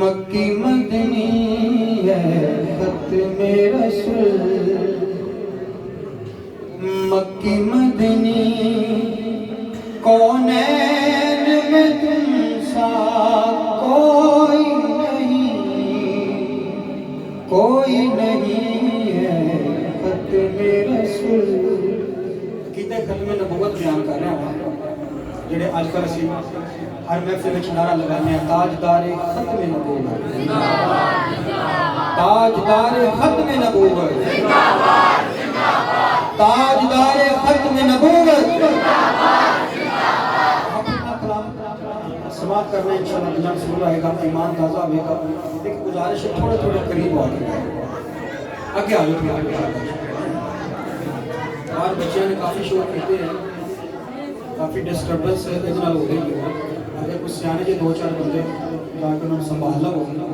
مکی مدنی ہے ختم رسول، مکی مدنی کونین میں تم سا کوئی نہیں ہے ختم رسول۔ کتنے ختم نبوت بیان کر رہے ہیں جڑے آج کل اسی ہر محفل وچ نعرہ لگانے ہیں تاجدار ختم نبوت، تاجدار ختم نبوت، تاجدار ختم نبوت۔ سماعت کرنا انشاءاللہ جناب سنو رہے گا، ایمان تازہ ہوئے گا۔ ایک گزارش ہے تھوڑے تھوڑے قریب آ گئے آگے آ جائے۔ اور بچیاں نے کافی شور کیتے ہیں، کافی ڈسٹربنس اتنا ہو گئی ہے۔ اگر کچھ سیانے جے دو چار بندے جا کے انہوں نے سنبھالنا ہوگا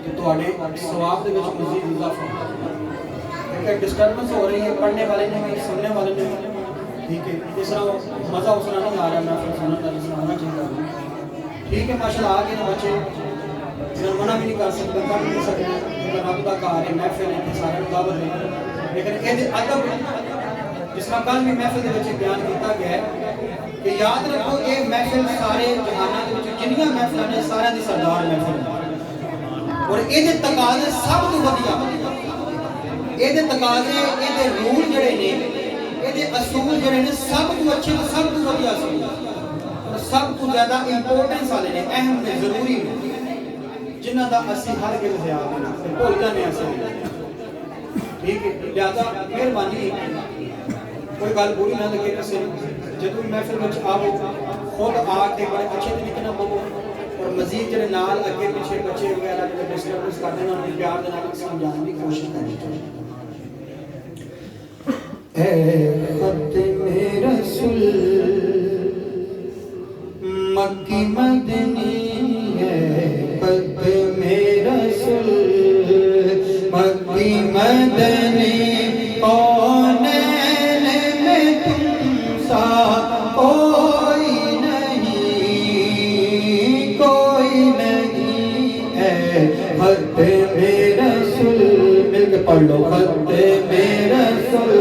تو تواڈے ثواب دے وچ مزید اضافہ کیونکہ ڈسٹربنس ہو رہی ہے، پڑھنے والے نے بھی سننے والے نے بھی، ٹھیک ہے، اس طرح مزہ اس طرح نہیں آ رہا محفل سننے کا جس طرح ہونا چاہیے۔ ٹھیک ہے ماشاءاللہ آگے نہ بچے پھر منع بھی نہیں کر سکتے، کر نہیں سکتے، رب دا گھر ہے، محفل ہے، سارے دعوت ہے، لیکن یہ ادب جس کا کل بھی محفل دے وچ بیان کیتا گیا ہے کہ یاد رکھو یہ محفل سارے جہاناں دے وچ جنیاں محفلاں نے سارے دی سردار محفل ہے، اور یہ تقاضے سب تو ودیا، یہ تقاضے یہ رول جڑے نے یہ اصول جڑے نے سب تو اچھے سب تو ودیا اصول اور سب تو زیادہ امپورٹنس والے نے، اہم نے، ضروری نے، جنہاں دا اسی ہر گل خیال ہے بھول جانے اصل۔ ٹھیک ہے لہذا مہربانی کوئی گل بری نہ لگے کسی جدو محفل وچ آو خود آ کے بڑے اچھے طریقے نال بولو، اور مزید جڑے نال اگے پیچھے بچے وغیرہ جو ڈسٹربنس کرتے ہیں انہیں پیار دے نال سمجھانے کی کوشش کرنی چاہیے۔ اے ختم رسول مکی مدنی ہے ختم رسول، مکی مدنی کونین میں تم سا کوئی نہیں ہے ختم رسول۔ مل کے پڑھ لو ختم رسول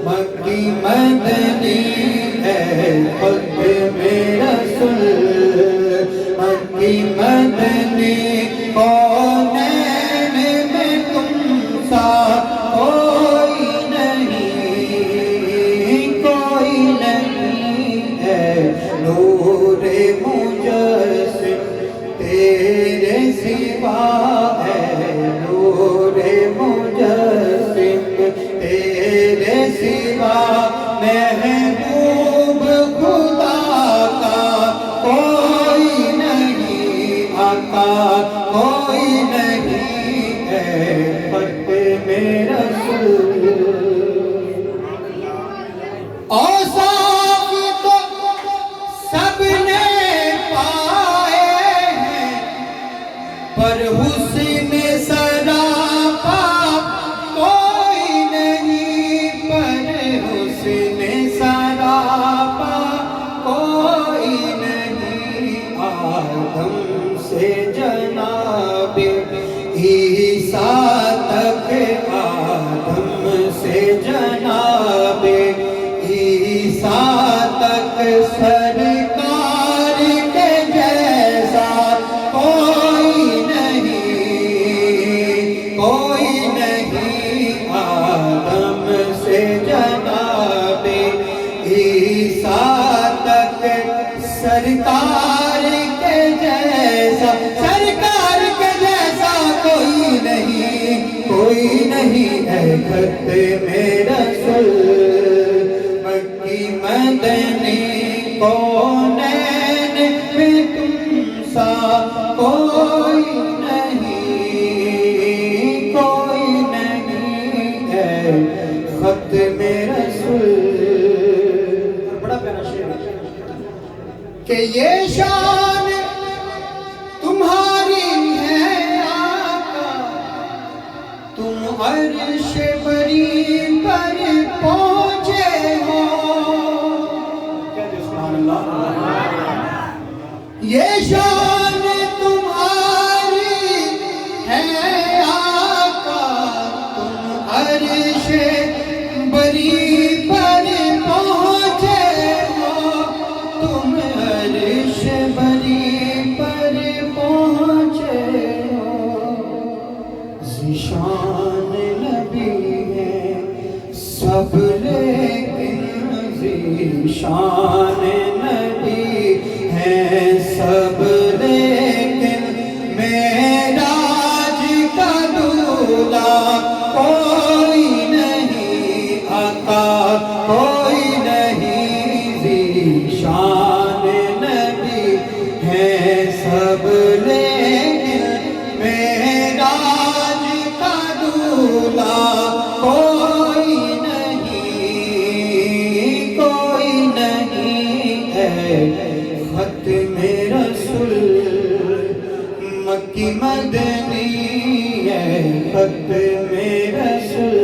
مکی مدنی ہے ختم رسول، مکی مدنی کونین میں تم سا کوئی نہیں ہے، نور مجسم تیرے سوا ہے، نور مجسم تیرے سوا محبوب خدا کا کوئی نہیں، آقا کوئی نہیں ہے ختم رسول۔ اوصاف تو سب نے پائے ہیں پر حسن سراپا کوئی نہیں، پر حسن سراپا کوئی نہیں، آدم سے جناب عیسیٰ تک، آدم سے جناب عیسیٰ تک سرکار کے جیسا کوئی نہیں، آدم سے جناب عیسیٰ تک سرکار کے جیسا، سرکار کے جیسا کوئی نہیں ہے ختم رسول، مکی مدنی کونین میں تم سا کوئی نہیں ہے ختم رسول۔ بڑا پیارا شعر کہ یہ شان تمہاری ہے آقا، تم عرش بری پر پہنچے ہو، سبحان اللہ، یہ شان تمہاری شان نبی ہے سب لیکن معراج کا دولہا کوئی نہیں آقا کوئی نہیں ذی شان نبی ہے سب لیکن معراج کا دولہا کوئی نہیں ہے ختم رسول مکی مدنی ہے ختم رسول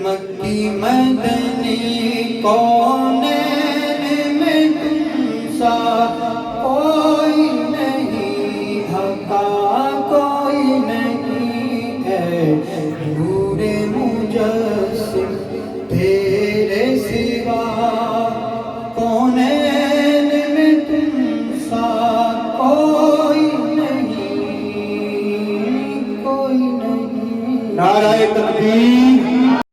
مکی مدنی کونین میں تم سا کوئی نہیں آقا کوئی نہیں ہے نور مجسم تیرے سوا کونین میں تم سا کوئی نہیں کوئی نہیں نعرہ تکبیر